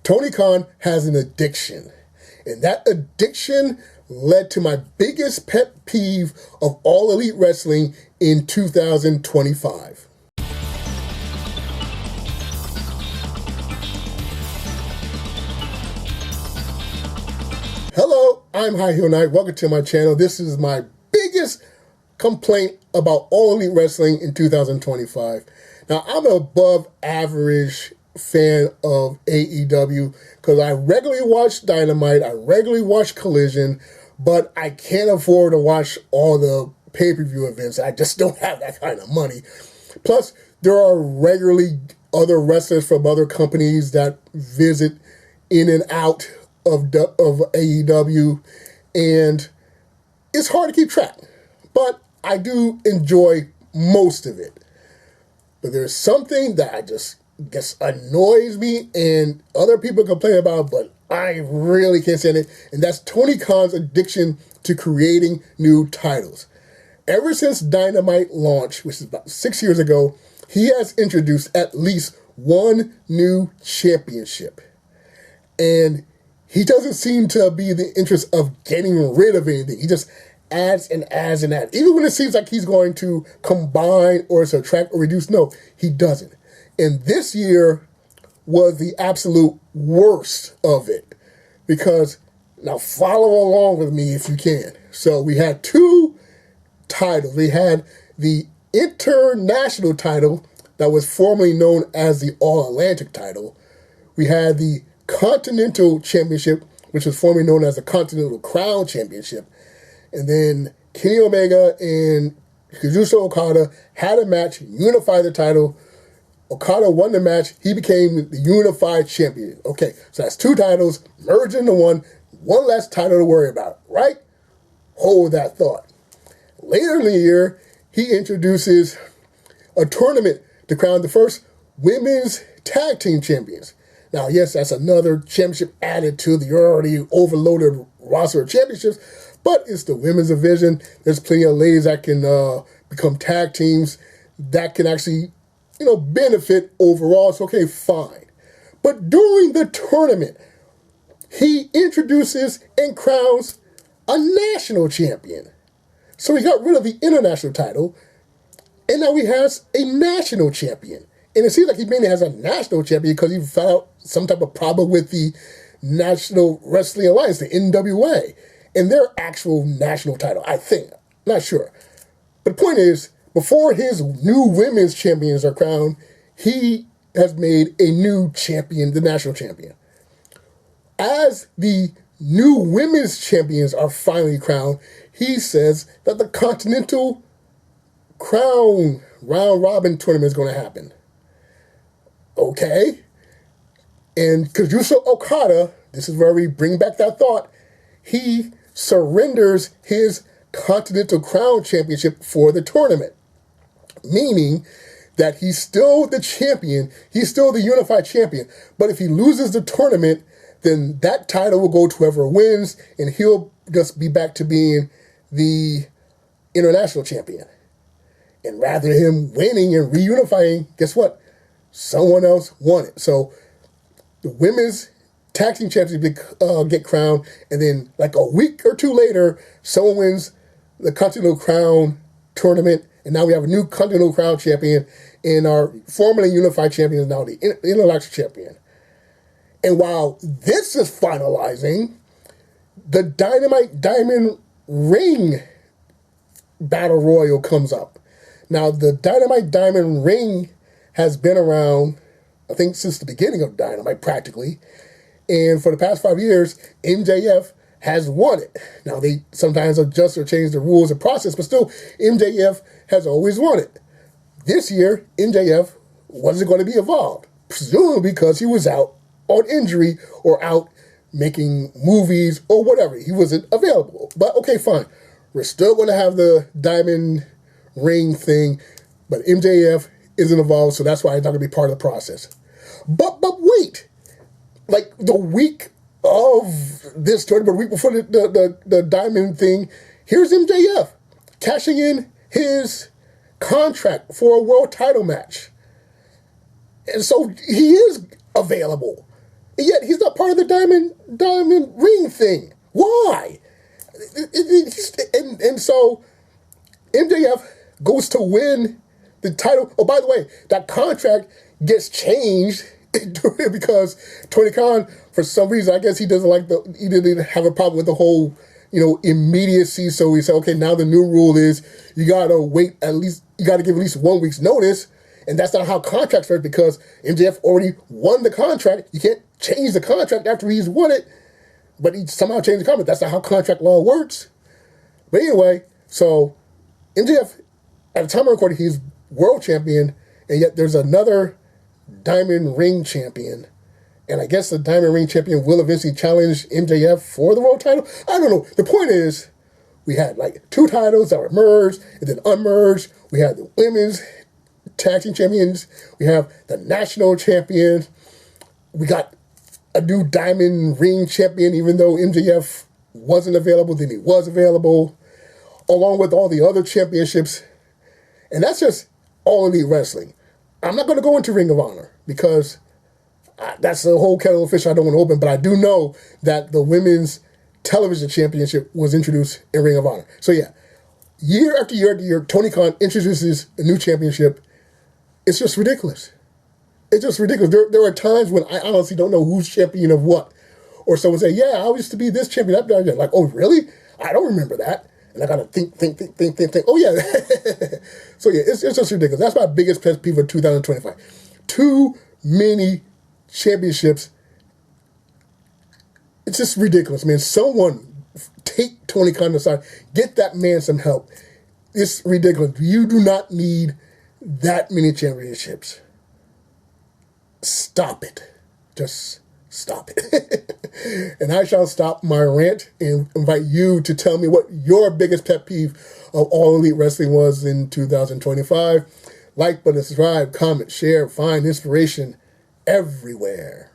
Tony Khan has an addiction, and that addiction led to my biggest pet peeve of all Elite Wrestling in 2025. Hello, I'm High Heel Knight. Welcome to my channel. This is my biggest complaint about all Elite Wrestling in 2025. Now, I'm an above average fan of AEW because I regularly watch Dynamite, I regularly watch Collision, but I can't afford to watch all the pay-per-view events. I just don't have that kind of money. Plus, there are regularly other wrestlers from other companies that visit in and out of AEW, and it's hard to keep track, but I do enjoy most of it. But there's something that I just annoys me and other people complain about, but I really can't stand it, and that's Tony Khan's addiction to creating new titles. Ever since Dynamite launched, which is about 6 years ago, he has introduced at least one new championship, and he doesn't seem to be the interest of getting rid of anything. He just adds and adds and adds. Even when it seems like he's going to combine or subtract or reduce, no, he doesn't. And this year was the absolute worst of it. Because, now follow along with me if you can. So we had two titles. We had the international title that was formerly known as the All-Atlantic title. We had the Continental Championship, which was formerly known as the Continental Crown Championship. And then Kenny Omega and Kazuchika Okada had a match, unified the title. Okada won the match. He became the unified champion. Okay, so that's two titles merged into one less title to worry about, right? Hold that thought. Later in the year, he introduces a tournament to crown the first women's tag team champions. Now, yes, that's another championship added to the already overloaded roster of championships, but it's the women's division. There's plenty of ladies that can become tag teams that can actually, benefit overall. It's okay, fine. But during the tournament, he introduces and crowns a national champion. So he got rid of the international title, and now he has a national champion. And it seems like he mainly has a national champion because he found out some type of problem with the National Wrestling Alliance, the NWA, and their actual national title, I think. Not sure. But the point is, before his new women's champions are crowned, he has made a new champion, the national champion. As the new women's champions are finally crowned, he says that the Continental Crown round robin tournament is going to happen. Okay. And Kazuchika Okada, this is where we bring back that thought, he surrenders his Continental Crown Championship for the tournament. Meaning that he's still the champion, he's still the unified champion, but if he loses the tournament, then that title will go to whoever wins, and he'll just be back to being the international champion. And rather than him winning and reunifying, guess what? Someone else won it. So the women's tag team champions get crowned, and then like a week or two later, someone wins the Continental Crown tournament, and now we have a new Continental Crown champion, and our formerly unified champion is now the intellectual champion. And while this is finalizing, the Dynamite Diamond Ring Battle Royal comes up. Now, the Dynamite Diamond Ring has been around, I think, since the beginning of Dynamite, practically. And for the past 5 years, MJF has won it. Now, they sometimes adjust or change the rules and process, but still, MJF has always won it. This year, MJF wasn't going to be involved, presumably because he was out on injury or out making movies or whatever. He wasn't available. But okay, fine. We're still going to have the Diamond Ring thing, but MJF isn't involved, so that's why he's not going to be part of the process. But wait. Like the week of this tournament, the week before the Diamond thing, here's MJF cashing in his contract for a world title match. And so he is available. and yet he's not part of the Diamond Ring thing. Why? And so MJF goes to win the title. Oh, by the way, that contract gets changed because Tony Khan, for some reason, I guess he didn't have a problem with the whole, immediacy. So he said, okay, now the new rule is you gotta give at least 1 week's notice. And that's not how contracts work because MJF already won the contract. You can't change the contract after he's won it, but he somehow changed the contract. That's not how contract law works. But anyway, so MJF, at the time of recording, he's world champion, and yet there's another Diamond Ring champion. And I guess the Diamond Ring champion will eventually challenge MJF for the world title. I don't know. The point is, we had like 2 titles that were merged and then unmerged. We had the women's tag team champions. We have the national champion. We got a new Diamond Ring champion, even though MJF wasn't available, then he was available, along with all the other championships. And that's just All Elite Wrestling. I'm not going to go into Ring of Honor because that's a whole kettle of fish I don't want to open, but I do know that the women's television championship was introduced in Ring of Honor. So yeah, year after year after year, Tony Khan introduces a new championship. It's just ridiculous. It's just ridiculous. There are times when I honestly don't know who's champion of what. Or someone say, yeah, I used to be this champion. Like, oh, really? I don't remember that. And I got to think. Oh, yeah. So, yeah, it's just ridiculous. That's my biggest pet peeve of 2025. Too many championships. It's just ridiculous, man. Someone take Tony Khan aside. Get that man some help. It's ridiculous. You do not need that many championships. Stop it. Just stop it. And I shall stop my rant and invite you to tell me what your biggest pet peeve of All Elite Wrestling was in 2025. Like, button, subscribe, comment, share, find inspiration everywhere.